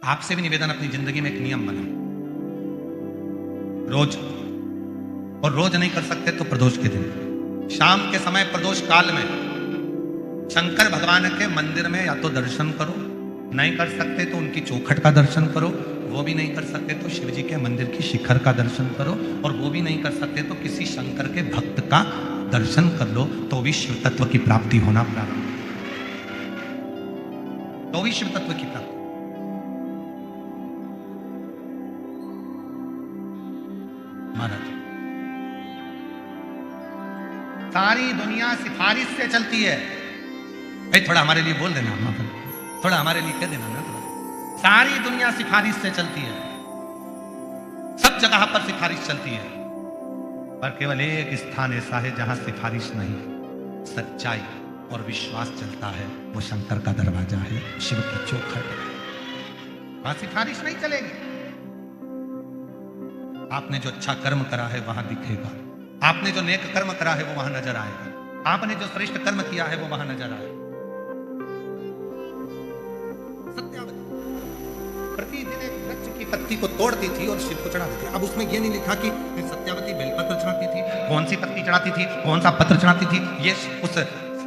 आपसे भी निवेदन, अपनी जिंदगी में एक नियम बनाओ रोज, और रोज नहीं कर सकते तो प्रदोष के दिन, शाम के समय प्रदोष काल में शंकर भगवान के मंदिर में या तो दर्शन करो, नहीं कर सकते तो उनकी चौखट का दर्शन करो, वो भी नहीं कर सकते तो शिव जी के मंदिर की शिखर का दर्शन करो, और वो भी नहीं कर सकते तो किसी शंकर के भक्त का दर्शन कर लो, तो भी शिव तत्व की प्राप्ति होना प्रारंभ, तो भी शिव तत्व की प्राप्ति। महाराज सारी दुनिया सिफारिश से चलती है, भाई थोड़ा हमारे लिए बोल देना, थोड़ा हमारे लिए कह देना ना, थोड़ा। सारी दुनिया सिफारिश से चलती है, सब जगह पर सिफारिश चलती है, पर केवल एक स्थान ऐसा है जहां सिफारिश नहीं, सच्चाई और विश्वास चलता है, वो शंकर का दरवाजा है, शिव की चौखट है, वहां सिफारिश नहीं चलेगी। आपने जो अच्छा कर्म करा है वहां दिखेगा, आपने जो नेक कर्म करा है वो वहां नजर आएगा, आपने जो श्रेष्ठ कर्म किया है वो वहां नजर आएगा। सत्यावती प्रतिदिन एक वृक्ष की पत्ती को तोड़ती थी और शिव को चढ़ाती थी। अब उसमें ये नहीं लिखा कि सत्यावती बेलपत्र चढ़ाती थी, कौन सी पत्ती चढ़ाती थी, कौन सा पत्र चढ़ाती थी, ये उस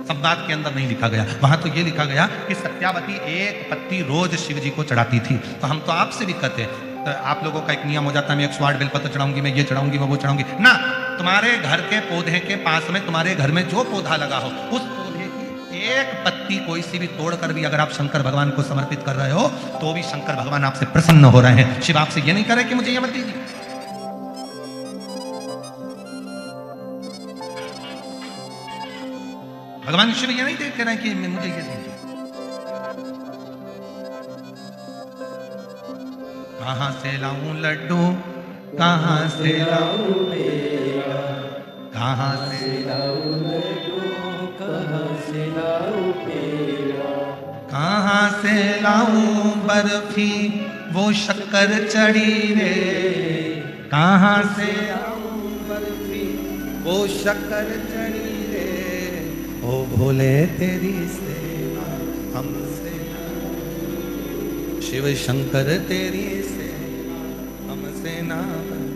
संवाद के अंदर नहीं लिखा गया। वहां तो ये लिखा गया कि सत्यावती एक पत्ती रोज शिव जी को चढ़ाती थी। तो हम तो आपसे भी कहते हैं, तो आप लोगों का एक नियम हो जाता है, मैं 108 बेलपत्र चढ़ाऊंगी, मैं ये चढ़ाऊंगी, मैं वो चढ़ाऊंगी ना। तुम्हारे घर के पौधे के पास में, तुम्हारे घर में जो पौधा लगा हो, उस पौधे की एक पत्ती कोई सी भी तोड़कर भी अगर आप शंकर भगवान को समर्पित कर रहे हो, तो भी शंकर भगवान आपसे प्रसन्न हो रहे हैं। शिव आपसे ये नहीं करे कि मुझे ये मत दीजिए। भगवान शिव ये नहीं देख रहे हैं कि मुझे ये दीजिए। कहां से लाऊं लड्डू, कहां से लाऊं पेड़ा, कहां से लाऊं लड्डू, कहां से लाऊं पेड़ा, कहां से लाऊं बर्फी वो शक्कर चढ़ी रे, कहां से लाऊं बर्फी वो शक्कर चढ़ी रे, ओ भोले तेरी सेवा हमसे ना, शिव शंकर तेरी हमसे ना बनी,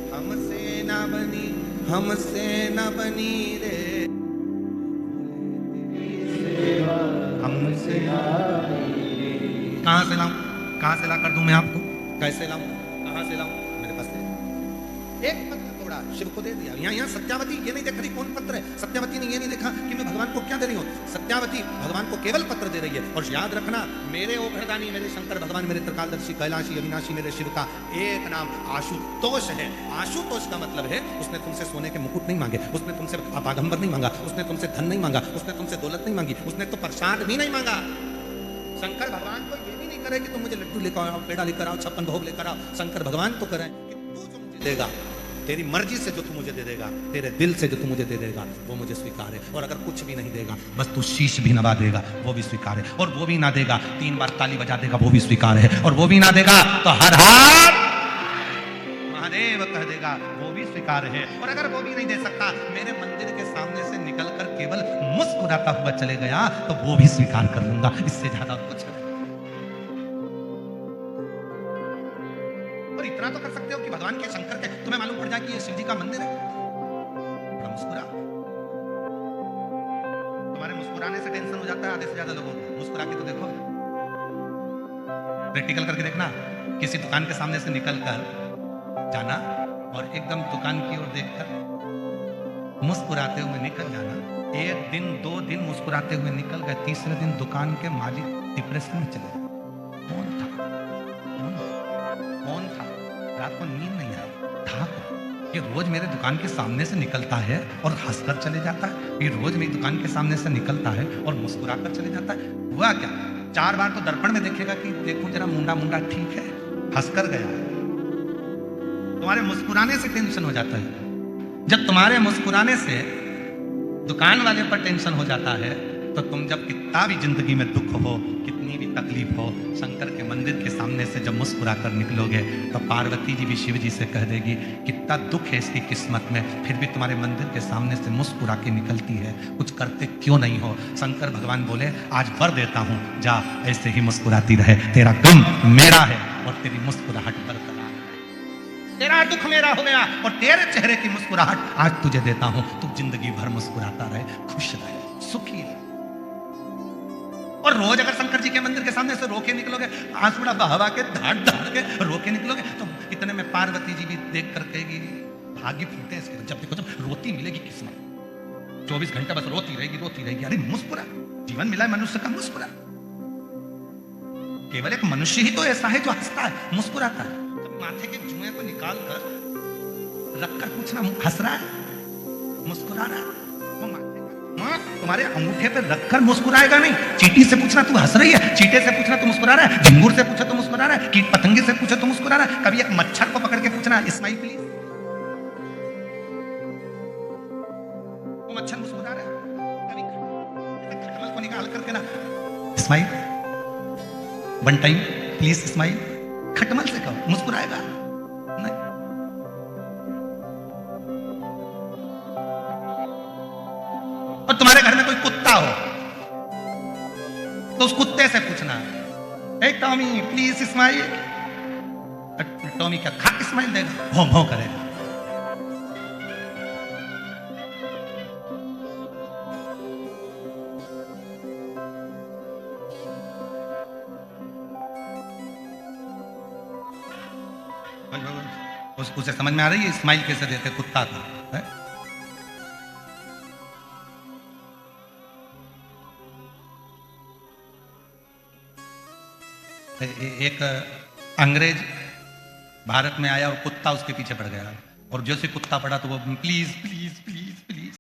हमसे ना बनी रे, हमसे ना बनी रे। कहां से लाऊं, कहां से ला कर दूं मैं आपको, कैसे लाऊं, कहां से लाऊं, मेरे पास एक पत्र तोड़ा, शिव को दे दिया। यहाँ सत्यावती ये नहीं देख रही कौन पत्र है, सत्यावती ने ये नहीं देखा कि मैं भगवान को क्या दे रही हूँ, सत्यावती भगवान को केवल पत्र दे रही है। और याद रखना, मेरे ओघरदानी, मेरे शंकर भगवान, मेरे त्रिकालदर्शी, कैलाशी, अविनाशी, मेरे शिव का एक नाम आशुतोष है। आशुतोष का मतलब है उसने तुमसे सोने के मुकुट नहीं मांगे, उसने तुमसे आपागंबर नहीं मांगा, उसने तुमसे धन नहीं मांगा, उसने तुमसे दौलत नहीं मांगी, उसने तो प्रसाद भी नहीं मांगा। शंकर भगवान को ये भी नहीं करे कि तुम मुझे लड्डू लेकर आओ, पेड़ा लेकर आओ, 56 भोग लेकर आओ। शंकर भगवान तो करे कि तू जो मुझे देगा, तेरी मर्जी से जो तू मुझे दे देगा, तेरे दिल से जो तू मुझे दे देगा, वो मुझे स्वीकार है। और अगर कुछ भी नहीं देगा, बस तू शीश भी नवा देगा, वो भी स्वीकार है। और वो भी ना देगा, 3 बार ताली बजा देगा, वो भी स्वीकार है। और वो भी ना देगा तो हर हर महादेव कह देगा, वो भी स्वीकार है। और अगर वो भी नहीं दे सकता, मेरे मंदिर के सामने से निकलकर केवल मुस्कुराता हुआ चले गया, तो वो भी स्वीकार कर लूंगा। इससे ज्यादा कुछ नहीं। और इतना तो कर सकते हो कि भगवान के शंकर के तुम्हें मालूम पड़ जाए कि ये शिव जी का मंदिर है, थोड़ा मुस्कुरा। तुम्हारे मुस्कुराने से टेंशन हो जाता है आधे से ज्यादा लोगों को। मुस्कुरा के तो देखो, प्रैक्टिकल करके देखना। किसी दुकान के सामने से निकलकर जाना और एकदम दुकान की ओर देखकर मुस्कुराते हुए निकल जाना। 1 दिन 2 दिन मुस्कुराते हुए निकल गए, तीसरे दिन दुकान के मालिक डिप्रेशन में चले गए। कौन था? रात को नींद नहीं आई था। ये रोज मेरे दुकान के सामने से निकलता है और हंसकर चले जाता है, ये रोज मेरी दुकान के सामने से निकलता है और मुस्कुराकर चले जाता है। हुआ क्या? 4 बार तो दर्पण में देखेगा कि देखो जरा मुंडा मुंडा ठीक है, हंसकर गया। तुम्हारे मुस्कुराने से टेंशन हो जाता है। जब तुम्हारे मुस्कुराने से दुकान वाले पर टेंशन हो जाता है, तो तुम जब कितना भी जिंदगी में दुख हो, कितनी भी तकलीफ हो, शंकर के मंदिर के सामने सामने से जब मुस्कुरा कर निकलोगे तो पार्वती जी भी शिव जी से कह देगी कितना दुख है इसकी किस्मत में, फिर भी तुम्हारे मंदिर के सामने से मुस्कुरा के निकलती है, कुछ करते क्यों नहीं हो। शंकर भगवान बोले आज वर देता हूं, जा ऐसे ही मुस्कुराती रहे, तेरा गम मेरा है और तेरी मुस्कुराहट बरकरार है। तेरा दुख मेरा हो गया और तेरे चेहरे की मुस्कुराहट आज तुझे देता हूं, तू जिंदगी भर मुस्कुराता रहे, खुश रहे, सुखी रहे। और रोज अगर शंकर जी के मंदिर के सामने से रोके निकलोगे, आंसुड़ा बहावा के धाड़ धाड़ के रोके निकलोगे, तो इतने में पार्वती जी भी देख कर कहेगी भाग्य फूटे इसके, जब देखो जब रोती मिलेगी किस्मत, 24 घंटा बस रोती रहेगी। अरे मुस्कुरा, जीवन मिला है मनुष्य का, मुस्कुरा। केवल एक मनुष्य ही तो ऐसा है जो हंसता है, मुस्कुराता है। जब माथे के जुए को निकाल कर रखकर पूछना हंस रहा है, मुस्कुरा रहा है, तुम्हारे अंगूठे पे रखकर मुस्कुराएगा नहीं। चींटी से पूछना तू हंस रही है, चींटे से पूछना तू मुस्कुरा रहा है, झिंगुर से पूछे तो मुस्कुरा रहा है, कीट पतंगे से पूछे तो मुस्कुरा रहा है। कभी एक मच्छर को पकड़ के पूछना स्माइल प्लीज, वो मच्छर मुस्कुरा रहा है। कभी खटमल को निकाल करके ना smile, one time please smile, खटमल से कहो, मुस्कुराएगा नहीं। और तुम्हारे घर में कोई कुत्ता हो तो उस कुत्ते से पूछना, ए टॉमी प्लीज स्माइल, टॉमी क्या खा के स्माइल देगा, भौं भौं करेगा। उसे समझ में आ रही है स्माइल कैसे देते कुत्ता का है? एक अंग्रेज भारत में आया और कुत्ता उसके पीछे पड़ गया, और जैसे कुत्ता पड़ा तो वो प्लीज प्लीज